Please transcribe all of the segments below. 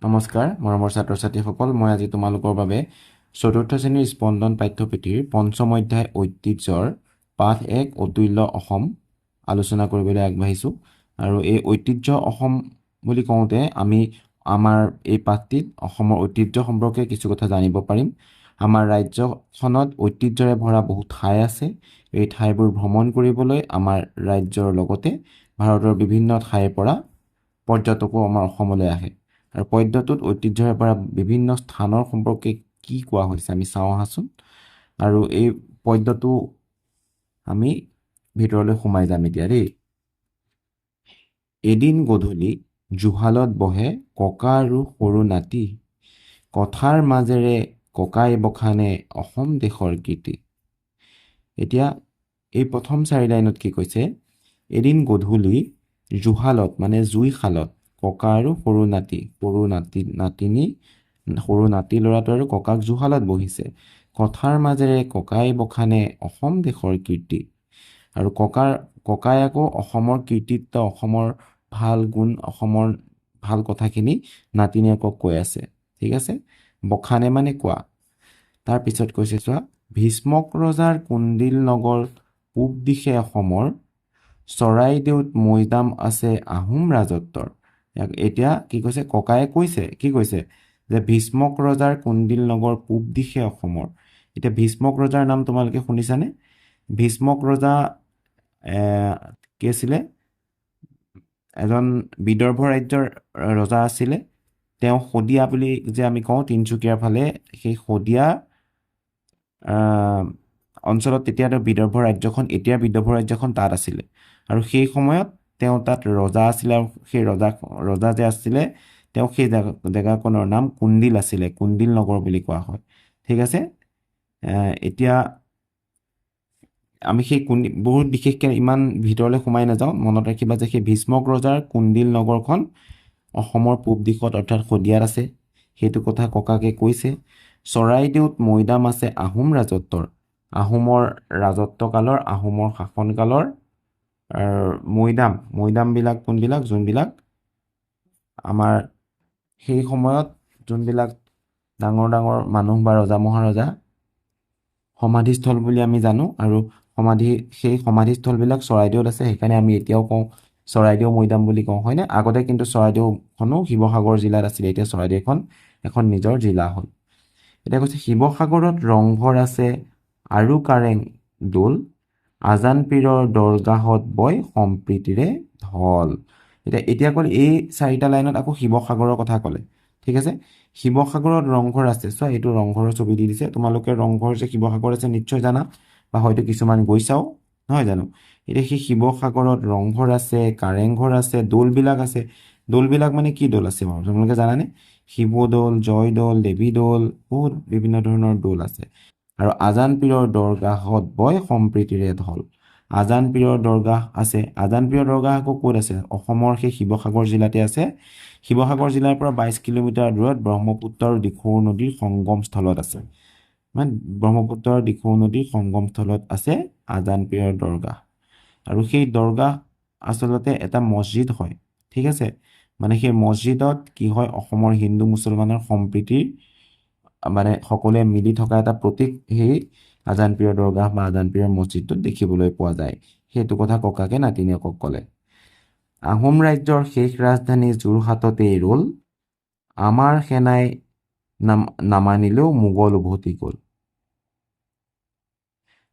নমস্কাৰ মৰমৰ ছাত্ৰ ছাত্ৰীসকল, মই আজি তোমালোকৰ বাবে চতুৰ্থ শ্ৰেণীৰ স্পন্দন পাঠ্যপুথিৰ পঞ্চম অধ্যায় ঐতিহ্যৰ পাঠ 1 অতুল্য অসম আলোচনা কৰিবলৈ আগবাঢ়িছোঁ। আৰু এই ঐতিহ্য অসম বুলি কওঁতে আমি আমাৰ এই পাঠটিত অসমৰ ঐতিহ্য সম্পৰ্কে কিছু কথা জানিব পাৰিম। আমাৰ ৰাজ্যখনত ঐতিহ্যৰে ভৰা বহু ঠাই আছে। এই ঠাইবোৰ ভ্ৰমণ কৰিবলৈ আমাৰ ৰাজ্যৰ লগতে ভাৰতৰ বিভিন্ন ঠাইৰ পৰা পৰ্যটকো আমাৰ অসমলৈ আহে। আৰু পদ্যটোত ঐতিহ্যৰে পৰা বিভিন্ন স্থানৰ সম্পৰ্কে কি কোৱা হৈছে আমি চাওঁ আহাচোন। আৰু এই পদ্যটো আমি ভিতৰলৈ সোমাই যাম এতিয়া দেই। এদিন গধূলি জুহালত বহে ককা আৰু সৰু নাতি, কথাৰ মাজেৰে ককাই বখানে অসম দেশৰ কীৰ্তি। এতিয়া এই প্ৰথম 4 লাইনত কি কৈছে? এদিন গধূলি জুহালত মানে জুইশালত ককা আৰু সৰু নাতিনী সৰু নাতি ল'ৰাটো আৰু ককাক জুহালত বহিছে। কথাৰ মাজেৰে ককাই বখানে অসম দেশৰ কীৰ্তি। আৰু ককাই আকৌ অসমৰ কীৰ্তিত্ব, অসমৰ ভাল গুণ, অসমৰ ভাল কথাখিনি নাতিনীয়েকক কৈ আছে। ঠিক আছে, বখানে মানে কোৱা। তাৰপিছত কৈছে চোৱা, ভীষ্মক ৰজাৰ কুন্দিল নগৰ পূব দিশে অসমৰ, চৰাইদেউত মৈদাম আছে আহোম ৰাজত্বৰ। এতিয়া কি কৈছে? ককায়ে কৈছে, কি কৈছে? যে ভীষ্মক ৰজাৰ কুন্দিল নগৰ পূব দিশে অসমৰ। এতিয়া ভীষ্মক ৰজাৰ নাম তোমালোকে শুনিছানে? ভীষ্মক ৰজা কি আছিলে? এজন বিদৰ্ভ ৰাজ্যৰ ৰজা আছিলে। তেওঁ শদিয়া বুলি যে আমি কওঁ তিনিচুকীয়াৰ ফালে, সেই শদিয়া অঞ্চলত তেতিয়া তেওঁ বিদৰ্ভ ৰাজ্যখন, এতিয়া বিদৰ্ভ ৰাজ্যখন তাত আছিলে। আৰু সেই সময়ত তেওঁ তাত ৰজা আছিলে। আৰু সেই ৰজা যে আছিলে, তেওঁ সেই জেগাকণৰ নাম কুন্দিল আছিলে, কুন্দিল নগৰ বুলি কোৱা হয়। ঠিক আছে, এতিয়া আমি সেই বহুত বিশেষকৈ ইমান ভিতৰলৈ সোমাই নাযাওঁ। মনত ৰাখিবা যে সেই ভীষ্মক ৰজাৰ কুন্দিল নগৰখন অসমৰ পূব দিশত অৰ্থাৎ শদিয়াত আছে। সেইটো কথা ককাকে কৈছে। চৰাইদেউত মৈদাম আছে আহোম ৰাজত্বৰ। আহোমৰ ৰাজত্বকালৰ, আহোমৰ শাসনকালৰ মৈদামবিলাক কোনবিলাক? যোনবিলাক আমাৰ সেই সময়ত যোনবিলাক ডাঙৰ ডাঙৰ মানুহ বা ৰজা মহাৰজা সমাধিস্থল বুলি আমি জানো। আৰু সেই সমাধিস্থলবিলাক চৰাইদেউত আছে। সেইকাৰণে আমি এতিয়াও কওঁ চৰাইদেউ মৈদাম বুলি কওঁ, হয়নে? আগতে কিন্তু চৰাইদেউখনো শিৱসাগৰ জিলাত আছিলে। এতিয়া চৰাইদেউখন এখন নিজৰ জিলা হ'ল। এতিয়া কৈছে শিৱসাগৰত ৰংঘৰ আছে আৰু কাৰেং দৌল, আজান পীৰৰ দৰগাহত বয় সম্প্ৰীতিৰে ঢল। এতিয়া ক'লে এই 4টা লাইনত আকৌ শিৱসাগৰৰ কথা ক'লে। ঠিক আছে, শিৱসাগৰত ৰংঘৰ আছে। চোৱা, এইটো ৰংঘৰৰ ছবি দি দিছে। তোমালোকে ৰংঘৰ যে শিৱসাগৰত আছে নিশ্চয় জানা, বা হয়তো কিছুমান গৈছাও, নহয় জানো? এতিয়া সেই শিৱসাগৰত ৰংঘৰ আছে, কাৰেংঘৰ আছে, দৌলবিলাক আছে। দৌলবিলাক মানে কি দৌল আছে বাৰু তোমালোকে জানানে? শিৱদৌল, জয়দৌল, দেৱী দৌল, বহুত বিভিন্ন ধৰণৰ দৌল আছে। আৰু আজান পীৰৰ দৰগাহত বয় সম্প্ৰীতিৰে ঢল। আজান পীৰৰ দৰগাহ আছে। আজান পীৰৰ দৰগাহ আকৌ ক'ত আছে? অসমৰ সেই শিৱসাগৰ জিলাতে আছে। শিৱসাগৰ জিলাৰ পৰা 22 কিলোমিটাৰ দূৰত ব্ৰহ্মপুত্ৰ আৰু দিখৌ নদীৰ সংগমস্থলত আছে। মানে ব্ৰহ্মপুত্ৰ আৰু দিখৌ নদীৰ সংগমস্থলত আছে আজান পীৰৰ দৰগাহ। আৰু সেই দৰগাহ আচলতে এটা মছজিদ হয়। ঠিক আছে, মানে সেই মছজিদত কি হয়? অসমৰ হিন্দু মুছলমানৰ সম্প্ৰীতিৰ মানে সকলোৱে মিলি থকা এটা প্ৰতীক সেই আজান পীৰৰ দৰগাহ বা আজান পীৰৰ মছজিদটোত দেখিবলৈ পোৱা যায়। সেইটো কথা ককাকে নাতিনীয়েকক ক'লে। আহোম ৰাজ্যৰ শেষ ৰাজধানী যোৰহাটতেই ৰ'ল, আমাৰ সেনাই নামানিলেও মোগল উভতি গ'ল।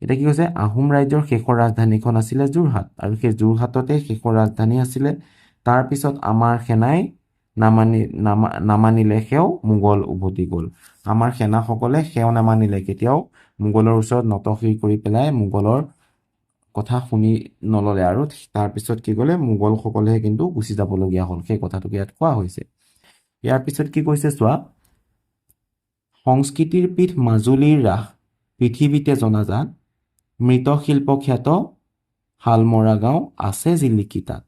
এতিয়া কি কৈছে? আহোম ৰাজ্যৰ শেষৰ ৰাজধানীখন আছিলে যোৰহাট, আৰু সেই যোৰহাটতে শেষৰ ৰাজধানী আছিলে। তাৰপিছত আমাৰ সেনাই নামানিলে সেও মোগল উভতি গ'ল। আমাৰ সেনাসকলে সেও নামানিলে, কেতিয়াও মোগলৰ ওচৰত নতশিৰ কৰি পেলাই মোগলৰ কথা শুনি নল'লে। আৰু তাৰপিছত কি ক'লে? মোগলসকলেহে কিন্তু গুচি যাবলগীয়া হ'ল। সেই কথাটোকে ইয়াত কোৱা হৈছে। ইয়াৰ পিছত কি কৈছে চোৱা, সংস্কৃতিৰ পীঠ মাজুলীৰ ৰাস পৃথিৱীতে জনাজাত, মৃৎশিল্প খ্যাত শালমৰা গাঁও আছে জিলিকি তাত।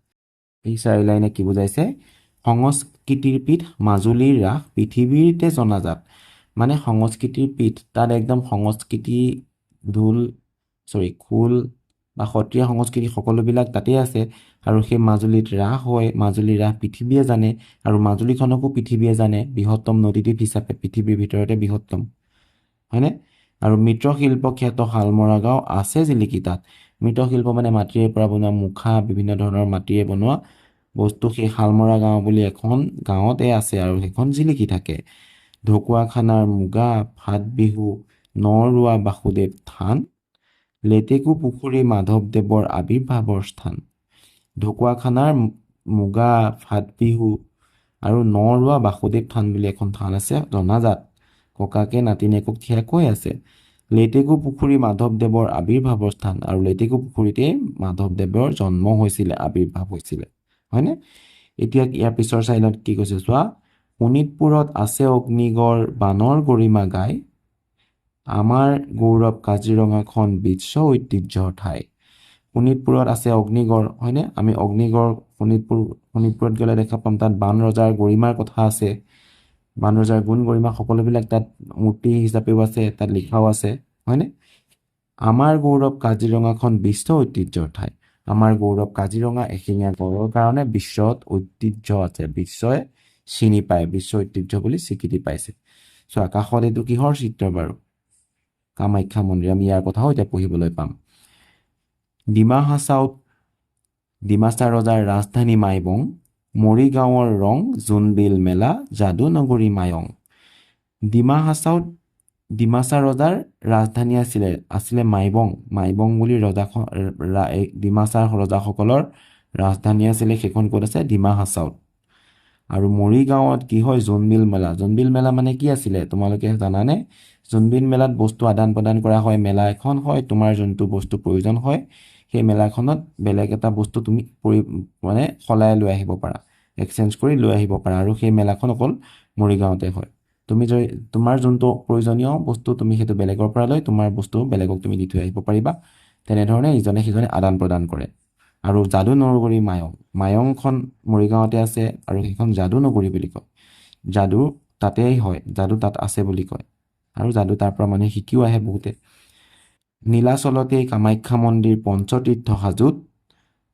এই 4 লাইনে কি বুজাইছে? সংস্কৃতিৰ পীঠ মাজুলীৰ ৰাস পৃথিৱীতে জনাজাত, মানে সংস্কৃতিৰ পীঠ, তাত একদম সংস্কৃতি খোল, বা সত্ৰীয়া সংস্কৃতি সকলোবিলাক তাতেই আছে আৰু সেই মাজুলীত ৰাস হয় মাজুলীৰ ৰাস পৃথিৱীয়ে জানে আৰু মাজুলীখনকো পৃথিৱীয়ে জানে বৃহত্তম নদীদ্বীপ হিচাপে পৃথিৱীৰ ভিতৰতে বৃহত্তম হয়নে আৰু মৃৎশিল্প খ্যাত শালমৰা গাঁও আছে জিলিকি তাত মৃৎশিল্প মানে মাটিৰে পৰা বনোৱা মুখা বিভিন্ন ধৰণৰ মাটিৰে বনোৱা বস্তু সেই শালমৰা গাঁও বুলি এখন গাঁৱতে আছে আৰু সেইখন জিলিকি থাকে ঢকুৱাখানাৰ মুগা ফাট বিহু নৰোৱা বাসুদেৱ থান লেটেকু পুখুৰী মাধৱদেৱৰ আৱিৰ্ভাৱৰ স্থান ঢকুৱাখানাৰ মুগা ফাট বিহু আৰু নৰোৱা বাসুদেৱ থান বুলি এখন থান আছে জনাজাত ককাকে নাতিনীয়েকক থিয়া কৈ আছে লেটেকু পুখুৰী মাধৱদেৱৰ আৱিৰ্ভাৱৰ স্থান আৰু লেটেকু পুখুৰীতে মাধৱদেৱৰ জন্ম হৈছিলে আৱিৰ্ভাৱ হৈছিলে হয়নে এতিয়া ইয়াৰ পিছৰ চাইলত কি কৈছে চোৱা শোণিতপুৰত আছে অগ্নিগড় বানৰ গৰিমা গাই আমাৰ গৌৰৱ কাজিৰঙাখন বিশ্ব ঐতিহ্যৰ ঠাই শোণিতপুৰত আছে অগ্নিগড় হয়নে আমি অগ্নিগড় শোণিতপুৰত গ'লে দেখা পাম তাত বান ৰজাৰ গৰিমাৰ কথা আছে বান ৰজাৰ গুণ গৰিমা সকলোবিলাক তাত মূৰ্তি হিচাপেও আছে তাত লিখাও আছে হয়নে আমাৰ গৌৰৱ কাজিৰঙাখন বিশ্ব ঐতিহ্যৰ ঠাই আমাৰ গৌৰৱ কাজিৰঙা এশিঙীয়া গড়ৰ কাৰণে বিশ্বত ঐতিহ্য আছে বিশ্বই চিনি পায় বিশ্ব ঐতিহ্য বুলি স্বীকৃতি পাইছে চ' আকাশত এইটো কিহৰ চিত্ৰ বাৰু কামাখ্যা মন্দিৰ আমি ইয়াৰ কথাও এতিয়া পঢ়িবলৈ পাম ডিমা হাছাওত ডিমাছা ৰজাৰ ৰাজধানী মাইবং মৰিগাঁৱৰ ৰং জোনবিল মেলা যাদু নগৰী মায়ং ডিমা হাছাওত ডিমাছা ৰজাৰ ৰাজধানী আছিলে মাইবং বুলি ডিমাছাৰ ৰজাসকলৰ ৰাজধানী আছিলে সেইখন ক'ত আছে ডিমা হাছাওত আৰু মৰিগাঁৱত কি হয় জোনবিল মেলা মানে কি আছিলে তোমালোকে জানানে জোনবিল মেলাত বস্তু আদান প্ৰদান কৰা হয় মেলা এখন হয় তোমাৰ যোনটো বস্তু প্ৰয়োজন হয় সেই মেলাখনত বেলেগ এটা বস্তু তুমি মানে সলাই লৈ আহিব পাৰা এক্সচেঞ্জ কৰি লৈ আহিব পাৰা আৰু সেই মেলাখন অকল মৰিগাঁৱতে হয় তুমি যদি তোমাৰ যোনটো প্ৰয়োজনীয় বস্তু তুমি সেইটো বেলেগৰ পৰা লৈ তোমাৰ বস্তু বেলেগক তুমি দি থৈ আহিব পাৰিবা তেনেধৰণে ইজনে সিজনে আদান প্ৰদান কৰে আৰু যাদু নগৰী মায়ংখন মৰিগাঁৱতে আছে আৰু সেইখন যাদু নগৰী বুলি কয় যাদু তাতেই হয় যাদু তাত আছে বুলি কয় আৰু যাদু তাৰ পৰা মানুহে শিকিও আহে বহুতে নীলাচলতেই কামাখ্যা মন্দিৰ পঞ্চতীৰ্থ সাজুত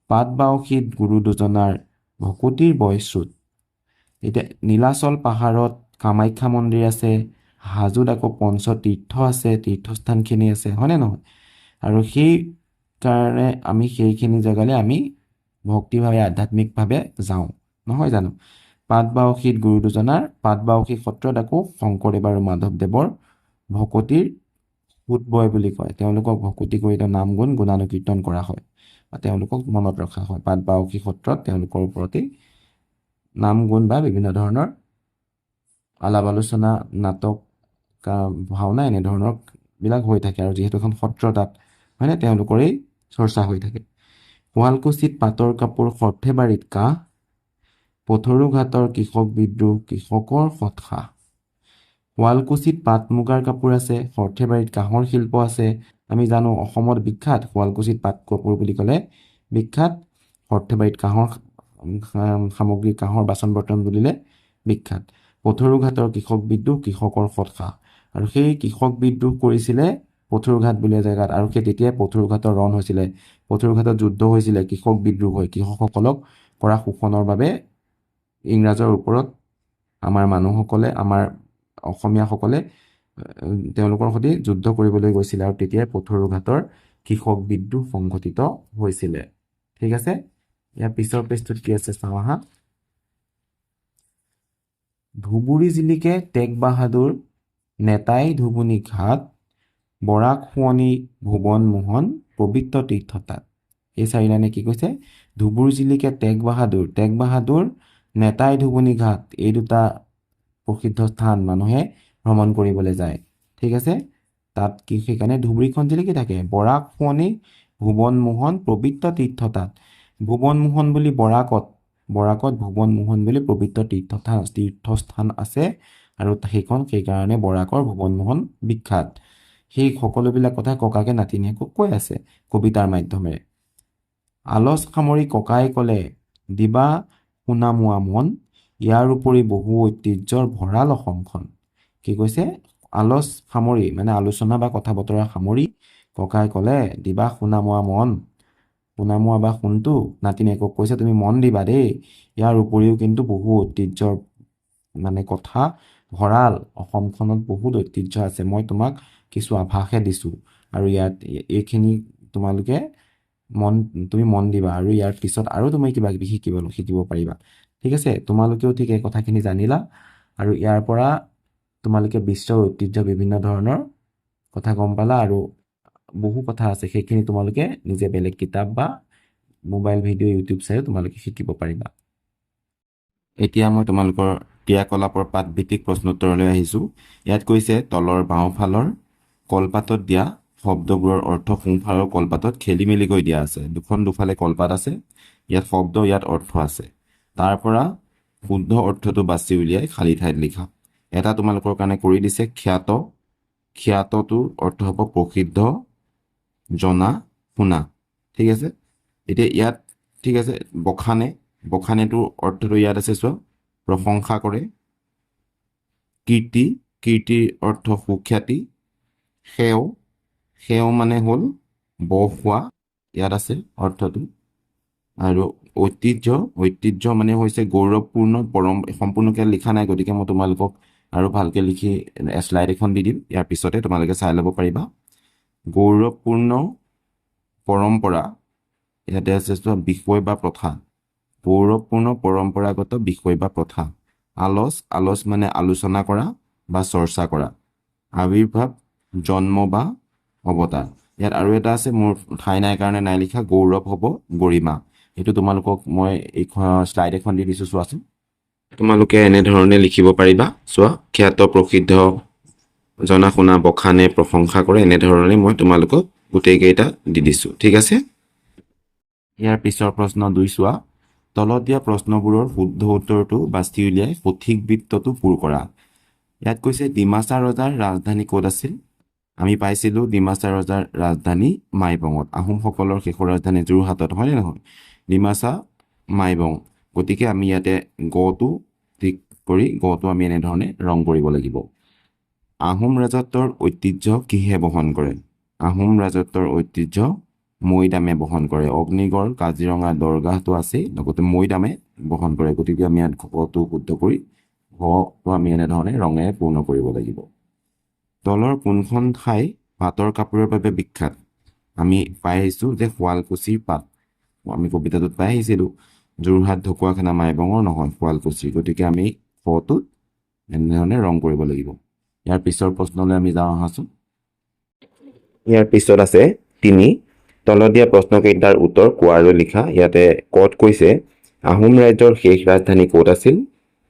পাটবাউসীত গুৰু দুজনাৰ ভকতিৰ বয়শ্ৰুত এতিয়া নীলাচল পাহাৰত কামাখ্যা মন্দিৰ আছে হাজোত আকৌ পঞ্চতীৰ্থ আছে তীৰ্থস্থানখিনি আছে হয়নে নহয় আৰু সেই কাৰণে আমি সেইখিনি জেগালৈ আমি ভক্তিভাৱে আধ্যাত্মিকভাৱে যাওঁ নহয় জানো পাটবাউসীত গুৰু দুজনাৰ পাটবাউসী সত্ৰত আকৌ শংকৰদেৱ আৰু মাধৱদেৱৰ ভকতিৰ সোঁত বয় বুলি কয় তেওঁলোকক ভকতি কৰি নাম গুণ গুণানুকীৰ্তন কৰা হয় বা তেওঁলোকক মনত ৰখা হয় পাটবাউসী সত্ৰত তেওঁলোকৰ ওপৰতেই নাম গুণ বা বিভিন্ন ধৰণৰ আলাপ আলোচনা নাটক ভাওনা এনেধৰণৰ বিলাক হৈ থাকে আৰু যিহেতু এখন সত্ৰ তাত হয়নে তেওঁলোকৰেই চৰ্চা হৈ থাকে শুৱালকুছিত পাটৰ কাপোৰ সৰ্থেবাৰীত কাঁহ পথৰু ঘাটৰ কৃষক বিদ্ৰোহ কৃষকৰ সৎসাহ শুৱালকুছিত পাট মুগাৰ কাপোৰ আছে সৰ্থেবাৰীত কাঁহৰ শিল্প আছে আমি জানো অসমত বিখ্যাত শুৱালকুছিত পাট কাপোৰ বুলি ক'লে বিখ্যাত সৰ্থেবাৰীত কাঁহৰ সামগ্ৰী কাঁহৰ বাচন বৰ্তন বুলিলে বিখ্যাত পথৰু ঘাটৰ কৃষক বিদ্ৰোহ কৃষকৰ সৎসাহ আৰু সেই কৃষক বিদ্ৰোহ কৰিছিলে পথৰুঘাট বুলি জেগাত আৰু সেই তেতিয়াই পথৰুঘাটৰ ৰণ হৈছিলে পথৰুঘাটত যুদ্ধ হৈছিলে কৃষক বিদ্ৰোহ হৈ কৃষকসকলক কৰা শোষণৰ বাবে ইংৰাজৰ ওপৰত আমাৰ মানুহসকলে আমাৰ অসমীয়াসকলে তেওঁলোকৰ সৈতে যুদ্ধ কৰিবলৈ গৈছিলে আৰু তেতিয়াই পথৰুঘাটৰ কৃষক বিদ্ৰোহ সংঘটিত হৈছিলে ঠিক আছে ইয়াৰ পিছৰ পেজটোত কি আছে চাওঁ আহা ধুবুৰী জিলিকে টেগ বাহাদুৰ নেতাই ধুবুনী ঘাট বৰাক শুৱনি ভুৱন মোহন পবিত্ৰ তীৰ্থতাত এই চাৰিলাইনে কি কৈছে ধুবুৰী জিলিকে টেগ বাহাদুৰ নেতাই ধুবুনী ঘাট এই দুটা প্ৰসিদ্ধ স্থান মানুহে ভ্ৰমণ কৰিবলৈ যায় ঠিক আছে তাত কি সেইকাৰণে ধুবুৰীখন জিলিকি থাকে বৰাক শুৱনি ভুৱন মোহন পবিত্ৰ তীৰ্থতাত ভুৱন মোহন বুলি বৰাকত ভুৱন মোহন বুলি পবিত্ৰ তীৰ্থস্থান আছে আৰু সেইকাৰণে বৰাকৰ ভুৱন মোহন বিখ্যাত সেই সকলোবিলাক কথা ককাকে নাতিনীয়েকক কৈ আছে কবিতাৰ মাধ্যমেৰে আলচ সামৰি ককাই ক'লে দিবা শুনামোৱা মন ইয়াৰ উপৰি বহু ঐতিহ্যৰ ভঁৰাল অসমখন কি কৈছে আলচ সামৰি মানে আলোচনা বা কথা বতৰা সামৰি ককাই ক'লে দিবা শুনামোৱা মন সোণামুৱা বা সোণটো নাতিনীয়েকক কৈছে তুমি মন দিবা দেই, ইয়াৰ উপৰিও কিন্তু বহু ঐতিহ্যৰ মানে কথা ভঁৰাল, অসমখনত বহুত ঐতিহ্য আছে, মই তোমাক কিছু আভাসহে দিছোঁ, আৰু ইয়াত এইখিনি তোমালোকে তুমি মন দিবা, আৰু ইয়াৰ পিছত আৰু তুমি কিবা কিবি শিকিব পাৰিবা। ঠিক আছে, তোমালোকেও ঠিক এই কথাখিনি জানিলা, আৰু ইয়াৰ পৰা তোমালোকে বিশ্বৰ ঐতিহ্য বিভিন্ন ধৰণৰ কথা গম পালা, আৰু বহু কথা আছে সেইখিনি তোমালোকে নিজে বেলেগ কিতাপ বা মোবাইল ভিডিঅ' ইউটিউব চাইও তোমালোকে শিকিব পাৰিবা। এতিয়া মই তোমালোকৰ ক্ৰিয়াকলাপৰ পাঠভিত্তিক প্ৰশ্নোত্তৰলৈ আহিছোঁ। ইয়াত কৈছে তলৰ বাওঁফালৰ কলপাতত দিয়া শব্দবোৰৰ অৰ্থ সোঁফালৰ কলপাতত খেলি মেলিকৈ দিয়া আছে। দুফালে কলপাত আছে, ইয়াত শব্দ, ইয়াত অৰ্থ আছে। তাৰ পৰা শুদ্ধ অৰ্থটো বাছি উলিয়াই খালী ঠাইত লিখা। এটা তোমালোকৰ কাৰণে কৰি দিছে খ্যাত, খ্যাতটোৰ অৰ্থ হ'ব প্ৰসিদ্ধ, জনা, শুনা। ঠিক আছে, এতিয়া ইয়াত ঠিক আছে বখানে, বখানেটোৰ অৰ্থটো ইয়াত আছে চোৱা, প্ৰশংসা কৰে। কীৰ্তি, কীৰ্তিৰ অৰ্থ সুখ্যাতি। সেও, সেও মানে হ'ল বহ হোৱা, ইয়াত আছে অৰ্থটো। আৰু ঐতিহ্য, ঐতিহ্য মানে হৈছে গৌৰৱপূৰ্ণ সম্পূৰ্ণকৈ লিখা নাই, গতিকে মই তোমালোকক আৰু ভালকৈ লিখি শ্লাইড এখন দি দিম, ইয়াৰ পিছতে তোমালোকে চাই ল'ব পাৰিবা। গৌৰৱপূৰ্ণ পৰম্পৰা, ইয়াতে আছে চোৱা বিষয় বা প্ৰথা, গৌৰৱপূৰ্ণ পৰম্পৰাগত বিষয় বা প্ৰথা। আলচ, আলচ মানে আলোচনা কৰা বা চৰ্চা কৰা। আৱিৰ্ভাৱ, জন্ম বা অৱতাৰ। ইয়াত আৰু এটা আছে, মোৰ ঠাই নাই কাৰণে নাই লিখা, গৌৰৱ হ'ব গৰিমা। এইটো তোমালোকক মই এইখন শ্লাইড এখন দি দিছোঁ, চোৱাচোন। তোমালোকে এনেধৰণে লিখিব পাৰিবা, চোৱা খ্যাত, প্ৰসিদ্ধ, জনা শুনা, বখানে, প্ৰশংসা কৰে, এনেধৰণে মই তোমালোকক গোটেইকেইটা দি দিছোঁ। ঠিক আছে, ইয়াৰ পিছৰ প্ৰশ্ন 2 চোৱা। তলত দিয়া প্ৰশ্নবোৰৰ শুদ্ধ উত্তৰটো বাছি উলিয়াই সঠিক বৃত্তটো পূৰ কৰা। ইয়াত কৈছে ডিমাচা ৰজাৰ ৰাজধানী ক'ত আছিল? আমি পাইছিলোঁ ডিমাচা ৰজাৰ ৰাজধানী মাইবঙত। আহোমসকলৰ শেষৰ ৰাজধানী যোৰহাটত, হয়নে নহয়? ডিমাচা, মাইবং। গতিকে আমি ইয়াতে গটো ঠিক কৰি গটো আমি এনেধৰণে ৰং কৰিব লাগিব। আহোম ৰাজত্বৰ ঐতিহ্য কিহে বহন কৰে? আহোম ৰাজত্বৰ ঐতিহ্য মৈদামে বহন কৰে। অগ্নিগড়, কাজিৰঙা, দৰগাহটো আছেই, লগতে মৈদামে বহন কৰে। গতিকে আমি ইয়াত ঘটো শুদ্ধ কৰি ঘটো আমি এনেধৰণে ৰঙেৰে পূৰ্ণ কৰিব লাগিব। তলৰ কোনখন ঠাই পাটৰ কাপোৰৰ বাবে বিখ্যাত? আমি পাই আহিছোঁ যে শুৱালকুছিৰ পাট, আমি কবিতাটোত পাই আহিছিলোঁ। যোৰহাট, ঢকুৱাখানা, মাইবঙৰ নহয়, শুৱালকুছিৰ। গতিকে আমি ঘটোত এনেধৰণে ৰং কৰিব লাগিব। ইয়াৰ পিছৰ প্ৰশ্নলৈ আমি যাওঁ আহাচোন। ইয়াৰ পিছত আছে 3, তলত দিয়া প্ৰশ্নকেইটাৰ উত্তৰ কোৱা আৰু লিখা। ইয়াতে কত কৈছে আহোম ৰাজ্যৰ শেষ ৰাজধানী ক'ত আছিল?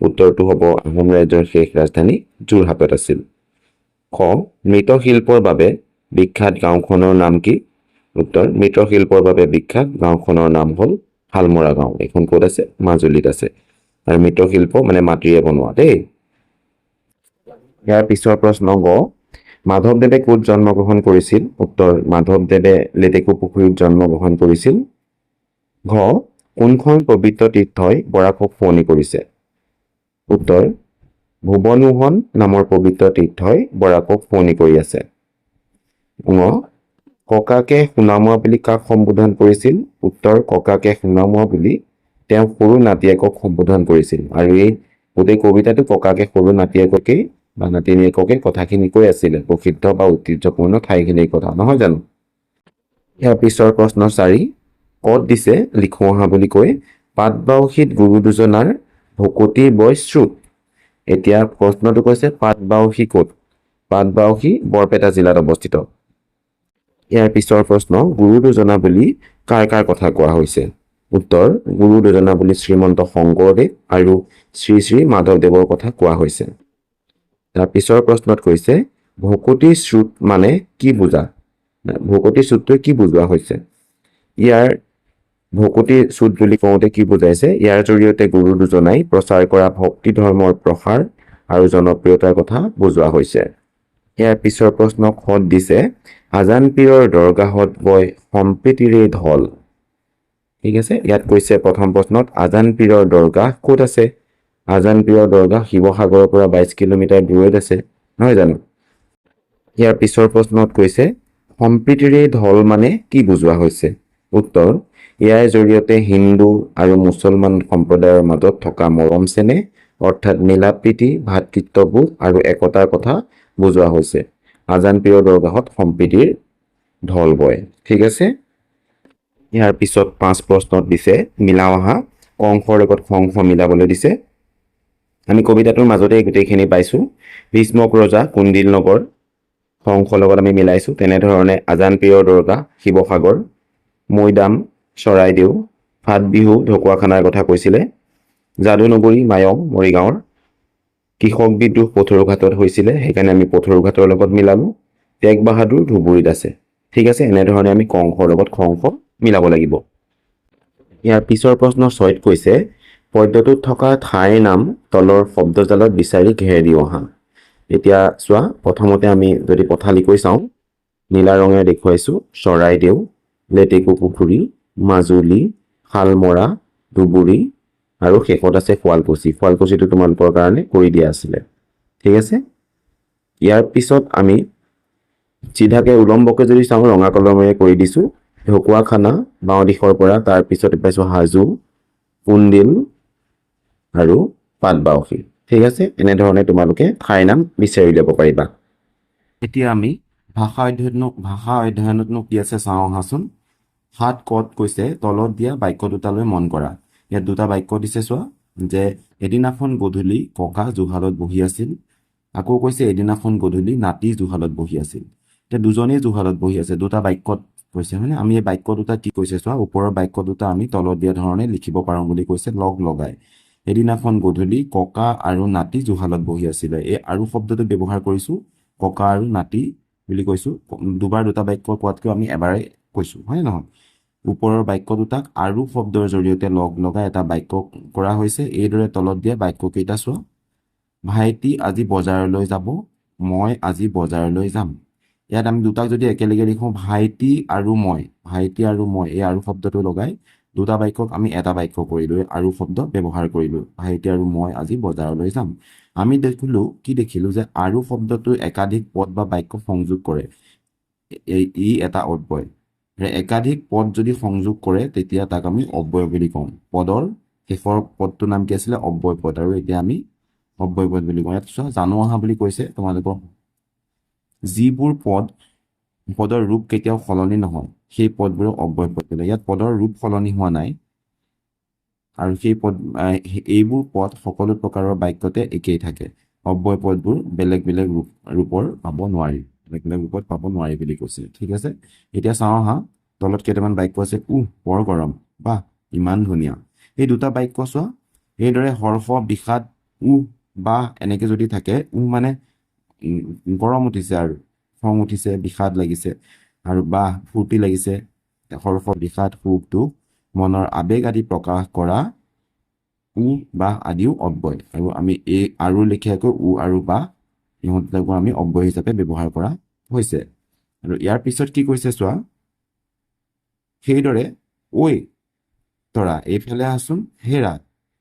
উত্তৰটো হ'ব আহোম ৰাজ্যৰ শেষ ৰাজধানী যোৰহাটত আছিল। খ, মৃৎশিল্পৰ বাবে বিখ্যাত গাঁওখনৰ নাম কি? উত্তৰ, মৃৎশিল্পৰ বাবে বিখ্যাত গাঁওখনৰ নাম হ'ল শালমৰা গাঁও। এইখন ক'ত আছে? মাজুলীত আছে। আৰু মৃৎশিল্প মানে মাটিৰে বনোৱা দেই। ইয়াৰ পিছৰ প্ৰশ্ন গ, মাধৱদেৱে ক'ত জন্মগ্ৰহণ কৰিছিল? উত্তৰ, মাধৱদেৱে লেটেকু পুখুৰীত জন্মগ্ৰহণ কৰিছিল। ঘ, কোনখন পবিত্ৰ তীৰ্থই বৰাকক শুৱনি কৰিছে? উত্তৰ, ভুৱনমোহন নামৰ পবিত্ৰ তীৰ্থই বৰাকক শুৱনি কৰি আছে। ঙ, ককাকে সোণামুৱা বুলি কাক সম্বোধন কৰিছিল? উত্তৰ, ককাকে সোণামুৱা বুলি তেওঁ সৰু নাতিয়েকক সম্বোধন কৰিছিল। আৰু এই গোটেই কবিতাটো ককাকে সৰু নাতিয়েককেই বা নাতিনীয়েককে কথাখিনি কৈ আছিলে, প্ৰসিদ্ধ বা ঐতিহ্যপূৰ্ণ ঠাইখিনিৰ কথা, নহয় জানো? ইয়াৰ পিছৰ প্ৰশ্ন 4, কত দিছে লিখো আহা বুলি কৈ পাটবাউসীত গুৰু দুজনাৰ ভকতিৰ বয় শ্ৰুত। এতিয়া প্ৰশ্নটো কৈছে পাটবাউসী ক'ত? পাটবাউসী বৰপেটা জিলাত অৱস্থিত। ইয়াৰ পিছৰ প্ৰশ্ন, গুৰু দুজনা বুলি কাৰ কাৰ কথা কোৱা হৈছে? উত্তৰ, গুৰু দুজনা বুলি শ্ৰীমন্ত শংকৰদেৱ আৰু শ্ৰী শ্ৰী মাধৱদেৱৰ কথা কোৱা হৈছে। তাৰ পিছৰ প্ৰশ্নত কৈছে ভকতিৰ শ্ৰুত মানে কি বুজা? ভকতিৰ শ্ৰুতটোৱে কি বুজোৱা হৈছে? ইয়াৰ ভকতিৰ শ্ৰুত বুলি কওঁতে কি বুজাইছে? ইয়াৰ জৰিয়তে গুৰু দুজনাই প্ৰচাৰ কৰা ভক্তি ধৰ্মৰ প্ৰসাৰ আৰু জনপ্ৰিয়তাৰ কথা বুজোৱা হৈছে। ইয়াৰ পিছৰ প্ৰশ্ন খত দিছে আজান পীৰৰ দৰগাহত বয় সম্প্ৰীতিৰে ঢল। ঠিক আছে, ইয়াত কৈছে প্ৰথম প্ৰশ্নত আজান পীৰৰ দৰগাহ ক'ত আছে? আজান পীৰৰ দৰগাহ শিৱসাগৰৰ পৰা 22 কিলোমিটাৰ দূৰত আছে, নহয় জানো? ইয়াৰ পিছৰ প্ৰশ্নত কৈছে সম্প্ৰীতিৰে ঢল মানে কি বুজোৱা হৈছে? উত্তৰ, ইয়াৰ জৰিয়তে হিন্দু আৰু মুছলমান সম্প্ৰদায়ৰ মাজত থকা মৰম চেনেহ অৰ্থাৎ মিলা প্ৰীতি ভাতৃত্ববোধ আৰু একতাৰ কথা বুজোৱা হৈছে। আজান পীৰৰ দৰগাহত সম্প্ৰীতিৰ ঢল বয়। ঠিক আছে, ইয়াৰ পিছত 5 প্ৰশ্নত দিছে মিলাও আহা, কংসৰ লগত সংস মিলাবলৈ দিছে। আমি কবিতাটোৰ মাজতে গোটেইখিনি পাইছোঁ। ভীষ্মক ৰজা কুন্দিল নগৰ সংসৰ লগত আমি মিলাইছোঁ। তেনেধৰণে আজান পীৰৰ দৰগাহ শিৱসাগৰ, মৈদাম চৰাইদেউ, ফাট বিহু ঢকুৱাখানাৰ কথা কৈছিলে, যাদুনগৰী মায়ং মৰিগাঁৱৰ, কৃষক বিদ্ৰোহ পথৰুঘাটত হৈছিলে, সেইকাৰণে আমি পথৰুঘাটৰ লগত মিলালোঁ। টেগ বাহাদুৰ ধুবুৰীত আছে। ঠিক আছে, এনেধৰণে আমি কংসৰ লগত সংস মিলাব লাগিব। ইয়াৰ পিছৰ প্ৰশ্ন 6ত কৈছে পদ্যটোত থকা ঠাইৰ নাম তলৰ শব্দজালত বিচাৰি ঘেৰ দি অহা। এতিয়া চোৱা, প্ৰথমতে আমি যদি পথালিকৈ চাওঁ, নীলা ৰঙেৰে দেখুৱাইছোঁ চৰাইদেউ, লেটেকু পুখুৰী, মাজুলী, শালমৰা, ধুবুৰী আৰু শেষত আছে শুৱালকুছি। শুৱালকুছিটো তোমালোকৰ কাৰণে কৰি দিয়া আছিলে। ঠিক আছে, ইয়াৰ পিছত আমি চিধাকৈ উলম্বকে যদি চাওঁ, ৰঙা কলমেৰে কৰি দিছোঁ ঢকুৱাখানা বাওঁ দিশৰ পৰা, তাৰপিছত পাইছোঁ হাজো, কুন্দিল আৰু পাটবাউসী। ঠিক আছে, এনেধৰণে তোমালোকে ঠাইৰ নাম বিচাৰি উলিয়াব পাৰিবা। এতিয়া আমি ভাষা অধ্যয়নতনো কি আছে চাওঁ আহাচোন। 7 কত কৈছে তলত দিয়া বাক্য দুটালৈ মন কৰা। ইয়াত দুটা বাক্য দিছে চোৱা, যে এদিনাখন গধূলি ককা জুহালত বহি আছিল। আকৌ কৈছে এদিনাখন গধূলি নাতি জুহালত বহি আছিল। এতিয়া দুজনেই জুহালত বহি আছে, দুটা বাক্যত কৈছে হয়নে। আমি এই বাক্য দুটা কি কৈছে চোৱা, ওপৰৰ বাক্য দুটা আমি তলত দিয়া ধৰণে লিখিব পাৰোঁ বুলি কৈছে লগ লগাই। এদিনাখন গধূলি ককা আৰু নাতি জুহালত বহি আছিলে। এই আৰু শব্দটো ব্যৱহাৰ কৰিছোঁ, ককা আৰু নাতি বুলি কৈছোঁ। দুবাৰ দুটা বাক্য কোৱাতকৈ আমি এবাৰেই কৈছোঁ, হয় নহয়। ওপৰৰ বাক্য দুটাক আৰু শব্দৰ জৰিয়তে লগ লগাই এটা বাক্য কৰা হৈছে। এইদৰে তলত দিয়া বাক্যকেইটা চোৱা। ভাইটি আজি বজাৰলৈ যাব, মই আজি বজাৰলৈ যাম। ইয়াত আমি দুটাক যদি একেলগে লিখোঁ, ভাইটি আৰু মই, ভাইটি আৰু মই, এই আৰু শব্দটো লগাই দুটা বাক্যক আমি এটা বাক্য কৰিলোঁ, আৰু শব্দ ব্যৱহাৰ কৰিলোঁ। ভাইটি আৰু মই আজি বজাৰলৈ যাম। আমি দেখিলোঁ যে আৰু শব্দটো একাধিক পদ বা বাক্য সংযোগ কৰে। ই এটা অব্যয়। একাধিক পদ যদি সংযোগ কৰে তেতিয়া তাক আমি অব্যয় বুলি কওঁ। পদৰ শেষৰ পদটোৰ নাম কি আছিলে? অব্যয় পদ। আৰু এতিয়া আমি অব্যয় পদ বুলি কওঁ। ইয়াত চোৱা, জানো আহা বুলি কৈছে তোমালোকক। যিবোৰ পদৰ ৰূপ কেতিয়াও সলনি নহয় সেই পদবোৰক অব্যয় পদ বোলে। ইয়াত পদৰ ৰূপ সলনি হোৱা নাই, আৰু সেই এইবোৰ পদ সকলো প্ৰকাৰৰ বাক্যতে একেই থাকে। অব্যয় পদবোৰ বেলেগ বেলেগ ৰূপৰ পাব নোৱাৰি, বেলেগ বেলেগ ৰূপত পাব নোৱাৰি বুলি কৈছে। ঠিক আছে, এতিয়া চাওঁ আহা, তলত কেইটামান বাক্য আছে। বৰ গৰম, বাহ ইমান ধুনীয়া। এই দুটা বাক্য চোৱা, এইদৰে হৰ্ষ বিষাদ বাহ এনেকে যদি থাকে, মানে গৰম উঠিছে আৰু খং উঠিছে, বিষাদ লাগিছে, আৰু বাহ ফূৰ্তি লাগিছে। হৰ্ষ বিষাদ সুখ দুখ মনৰ আবেগ আদি প্ৰকাশ কৰা বাহ আদিও অব্যয়। আৰু আমি এই আৰু লেখীয়াকৈ আৰু বাহ ইহঁতবিলাকো আমি অব্যয় হিচাপে ব্যৱহাৰ কৰা হৈছে। আৰু ইয়াৰ পিছত কি কৈছে চোৱা, সেইদৰে ঐ তৰা এইফালে আহচোন, হেৰা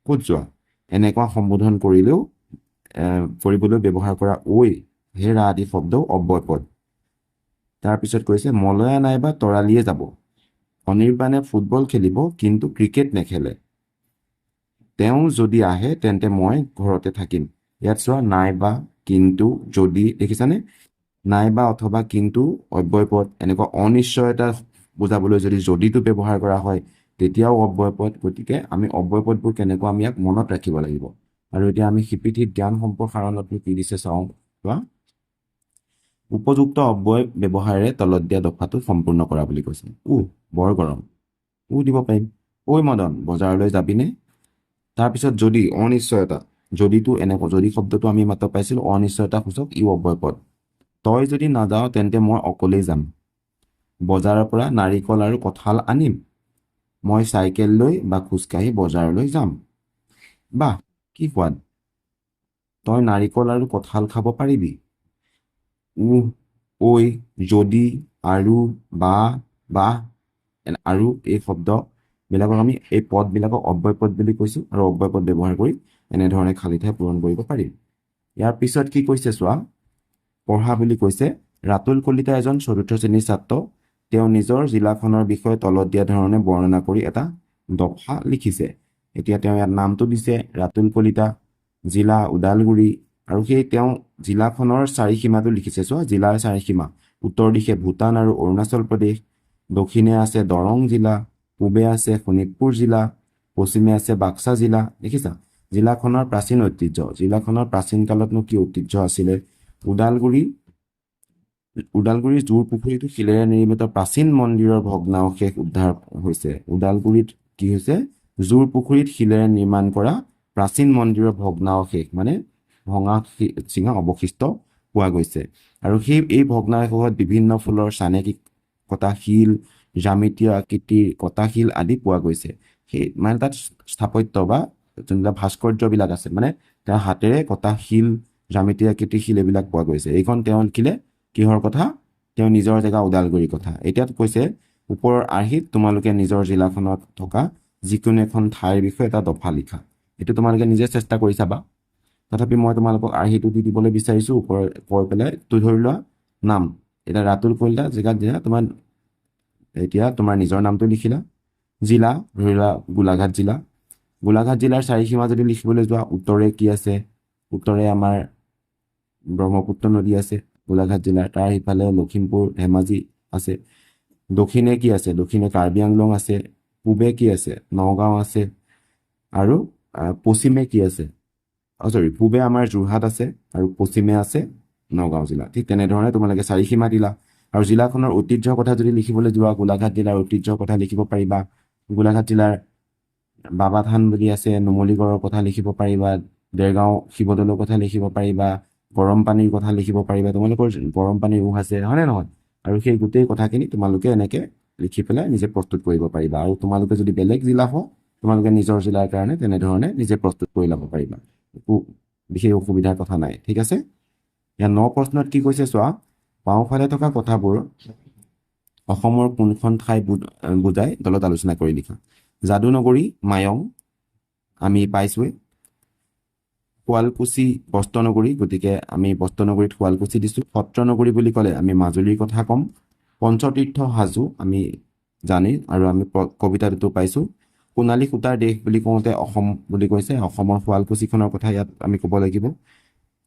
ক'ত যোৱা, এনেকুৱা সম্বোধন কৰিবলৈ ব্যৱহাৰ কৰা ঐ, হেৰা আদি শব্দও অব্যয় পদ। তাৰপিছত কৈছে মলয়া নাইবা তৰালিয়ে যাব, অনিৰ্বাণে ফুটবল খেলিব কিন্তু ক্ৰিকেট নেখেলে, তেওঁ যদি আহে তেন্তে মই ঘৰতে থাকিম। ইয়াত চোৱা, নাইবা কিন্তু যদি, দেখিছানে? নাইবা অথবা কিন্তু অব্যয় পদ। এনেকুৱা অনিশ্চয়তা বুজাবলৈ যদি যদিটো ব্যৱহাৰ কৰা হয় তেতিয়াও অব্যয় পদ। গতিকে আমি অব্যয় পদবোৰ কেনেকুৱা আমি ইয়াক মনত ৰাখিব লাগিব। আৰু এতিয়া আমি শিপিঠিত জ্ঞান সম্প্ৰসাৰণত কি দিছে চাওঁ চোৱা। উপযুক্ত অব্যয় ব্যৱহাৰেৰে তলত দিয়া দফাটো সম্পূৰ্ণ কৰা বুলি কৈছে। বৰ গৰম, দিব পাৰিম। ঐ মদন বজাৰলৈ যাবিনে? তাৰপিছত যদি অনিশ্চয়তা, যদিটো এনেকুৱা, যদি শব্দটো আমি মাত্ৰ পাইছিলোঁ অনিশ্চয়তা সূচক, ই অব্যয় পদ। তই যদি নাযাওঁ তেন্তে মই অকলেই যাম, বজাৰৰ পৰা নাৰিকল আৰু কঁঠাল আনিম, মই চাইকেল লৈ বা খোজকাঢ়ি বজাৰলৈ যাম, বাহ কি সোৱাদ, তই নাৰিকল আৰু কঁঠাল খাব পাৰিবি। ঐ, যদি, আৰু, বাহ আৰু এই শব্দবিলাকক আমি এই পদবিলাকক অব্যয় পদ বুলি কৈছোঁ, আৰু অব্যয় পদ ব্যৱহাৰ কৰি এনেধৰণে খালী ঠাই পূৰণ কৰিব পাৰিম। ইয়াৰ পিছত কি কৈছে চোৱা, পঢ়া বুলি কৈছে। ৰাতুল কলিতা এজন 4ৰ্থ শ্ৰেণীৰ ছাত্ৰ। তেওঁ নিজৰ জিলাখনৰ বিষয়ে তলত দিয়া ধৰণে বৰ্ণনা কৰি এটা দফা লিখিছে। এতিয়া তেওঁ ইয়াত নামটো দিছে ৰাতুল কলিতা, জিলা ওদালগুৰি, আৰু সেই তেওঁ জিলাখনৰ চাৰিসীমাটো লিখিছে। চোৱা, জিলাৰ চাৰিসীমা: উত্তৰ দিশে ভূটান আৰু অৰুণাচল প্ৰদেশ, দক্ষিণে আছে দৰং জিলা, পূবে আছে শোণিতপুৰ জিলা, পশ্চিমে আছে বাক্সা জিলা। দেখিছা জিলাখনৰ প্ৰাচীন ঐতিহ্য। জিলাখনৰ প্ৰাচীন কালতনো কি ঐতিহ্য আছিলে? ওদালগুৰিৰ জোৰ পুখুৰীটো শিলেৰে নিৰ্মিত প্ৰাচীন মন্দিৰৰ ভগ্নাৱশেষ উদ্ধাৰ হৈছে। ওদালগুৰিত কি হৈছে? জোৰ পুখুৰীত শিলেৰে নিৰ্মাণ কৰা প্ৰাচীন মন্দিৰৰ ভগ্নাৱশেষ, মানে ভঙা চিঙা অৱশিষ্ট পোৱা গৈছে। আৰু এই ভগ্নাৱশেষত বিভিন্ন ফুলৰ চানেকি কটা শিল, জ্যামিতীয় আকৃতিৰ কটা শিল আদি পোৱা গৈছে। মানে তাত স্থাপত্য বা যোনবিলাক ভাস্কৰ্যবিলাক আছে, মানে তেওঁ হাতেৰে কটা শিল, জ্যামিতীয় আকৃতিৰ শিল এইবিলাক পোৱা গৈছে। এইখন তেওঁ লিখিলে কিহৰ কথা? তেওঁ নিজৰ জেগা ওদালগুৰিৰ কথা। এতিয়া কৈছে ওপৰৰ আৰ্হিত তোমালোকে নিজৰ জিলাখনত থকা যিকোনো এখন ঠাইৰ বিষয়ে এটা দফা লিখা। এইটো তোমালোকে নিজে চেষ্টা কৰি চাবা। তথাপি মই তোমালোকক আৰ্হিটো দি দিবলৈ বিচাৰিছোঁ ওপৰত কৈ পেলাই। তো ধৰি লোৱা নাম, এতিয়া ৰাতুল কলিতা জেগাত দিয়া এতিয়া তোমাৰ নিজৰ নামটো লিখিলা। জিলা ধৰি লোৱা গোলাঘাট জিলা। গোলাঘাট জিলাৰ চাৰিসীমা যদি লিখিবলৈ যোৱা, উত্তৰে কি আছে? উত্তৰে আমাৰ ব্ৰহ্মপুত্ৰ নদী আছে গোলাঘাট জিলাৰ। তাৰ সিফালে লখিমপুৰ, ধেমাজি আছে। দক্ষিণে কি আছে? দক্ষিণে কাৰ্বি আংলং আছে। পূবে কি আছে? নগাঁও আছে। আৰু পশ্চিমে কি আছে? পূবে আমাৰ যোৰহাট আছে আৰু পশ্চিমে আছে নগাঁও জিলা। ঠিক তেনেধৰণে তোমালোকে চাৰিসীমা দিলা। আৰু জিলাখনৰ ঐতিহ্যৰ কথা যদি লিখিবলৈ যোৱা, গোলাঘাট জিলাৰ ঐতিহ্যৰ কথা লিখিব পাৰিবা। গোলাঘাট জিলাৰ বাবা থান বুলি আছে, নুমলীগড়ৰ কথা লিখিব পাৰিবা, দেৰগাঁও শিৱদৌলৰ কথা লিখিব পাৰিবা, গৰম পানীৰ কথা লিখিব পাৰিবা। তোমালোকৰ গৰম পানীৰ উহ আছে, হয়নে নহয়? আৰু সেই গোটেই কথাখিনি তোমালোকে এনেকৈ লিখি পেলাই নিজে প্ৰস্তুত কৰিব পাৰিবা। আৰু তোমালোকে যদি বেলেগ জিলা হওক, তোমালোকে নিজৰ জিলাৰ কাৰণে তেনেধৰণে নিজে প্ৰস্তুত কৰি ল'ব পাৰিবা। একো বিশেষ অসুবিধাৰ কথা নাই। ঠিক আছে? ইয়াৰ ৯ প্ৰশ্নত কি কৈছে চোৱা, বাওঁফালে থকা কথাবোৰ অসমৰ কোনখন ঠাই বুজাই দলত আলোচনা কৰি লিখা। যাদুনগৰী, মায়ং আমি পাইছোঁৱেই। শুৱালকুছি বস্ত্ৰনগৰী, গতিকে আমি বস্ত্ৰনগৰীত শুৱালকুছি দিছোঁ। সত্ৰনগৰী বুলি ক'লে আমি মাজুলীৰ কথা ক'ম। পঞ্চতীৰ্থ সাজু আমি জানি, আৰু আমি কবিতাটো পাইছোঁ। সোণালী সূতাৰ দেশ বুলি কওঁতে অসম বুলি কৈছে। অসমৰ শুৱালকুছিখনৰ কথা ইয়াত আমি ক'ব লাগিব।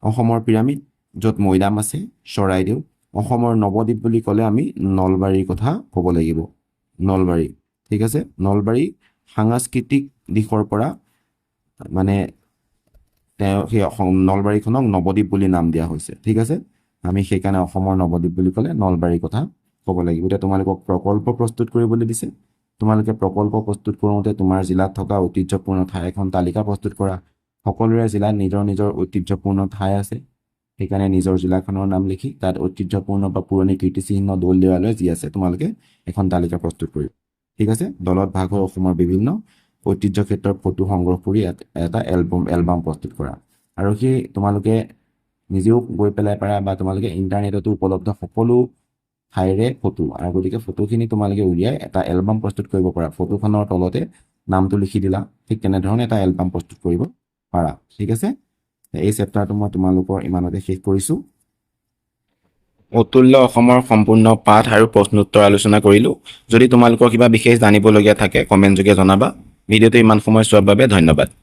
অসমৰ পিৰামিড য'ত মৈদাম আছে, চৰাইদেউ। অসমৰ নৱদ্বীপ বুলি ক'লে আমি নলবাৰীৰ কথা ক'ব লাগিব। নলবাৰী, ঠিক আছে? নলবাৰী সাংস্কৃতিক দিশৰ পৰা মানে তেওঁ সেই নলবাৰীখনক নৱদ্বীপ বুলি নাম দিয়া হৈছে। ঠিক আছে? আমি সেইকাৰণে অসমৰ নৱদ্বীপ বুলি ক'লে নলবাৰীৰ কথা ক'ব লাগিব। এতিয়া তোমালোকক প্ৰকল্প প্ৰস্তুত কৰিবলৈ দিছে। তোমালোকে প্ৰকল্প প্ৰস্তুত কৰোঁতে তোমাৰ জিলাত থকা ঐতিহ্যপূৰ্ণ ঠাই এখন তালিকা প্ৰস্তুত কৰা। সকলোৰে জিলাত নিজৰ নিজৰ ঐতিহ্যপূৰ্ণ ঠাই আছে। সেইকাৰণে নিজৰ জিলাখনৰ নাম লিখি তাত ঐতিহ্যপূৰ্ণ বা পুৰণি কীৰ্তিচিহ্ন, দৌল দেৱালয় যি আছে তোমালোকে এখন তালিকা প্ৰস্তুত কৰিবা। ঠিক আছে? দলত ভাগ হৈ অসমৰ বিভিন্ন ঐতিহ্য ক্ষেত্ৰৰ ফটো সংগ্ৰহ কৰি এটা এলবাম প্ৰস্তুত কৰা। আৰু সেই তোমালোকে নিজেও গৈ পেলাই পাৰা, বা তোমালোকে ইণ্টাৰনেটতো উপলব্ধ সকলো ঠাইৰে ফটো, আৰু গতিকে ফটোখিনি তোমালোকে উলিয়াই এটা এলবাম প্ৰস্তুত কৰিব পাৰা। ফটোখনৰ তলতে নামটো লিখি দিলা। ঠিক তেনেধৰণে এটা এলবাম প্ৰস্তুত কৰিব পাৰা। ঠিক আছে? এই চেপ্টাৰটো মই তোমালোকৰ ইমানতে শেষ কৰিছোঁ। অতুল্য অসমৰ সম্পূৰ্ণ পাঠ আৰু প্ৰশ্নোত্তৰ আলোচনা কৰিলোঁ। যদি তোমালোকৰ কিবা বিশেষ জানিবলগীয়া থাকে কমেণ্ট যোগে জনাবা। ভিডিঅ'টো ইমান সময় চোৱাৰ বাবে ধন্যবাদ।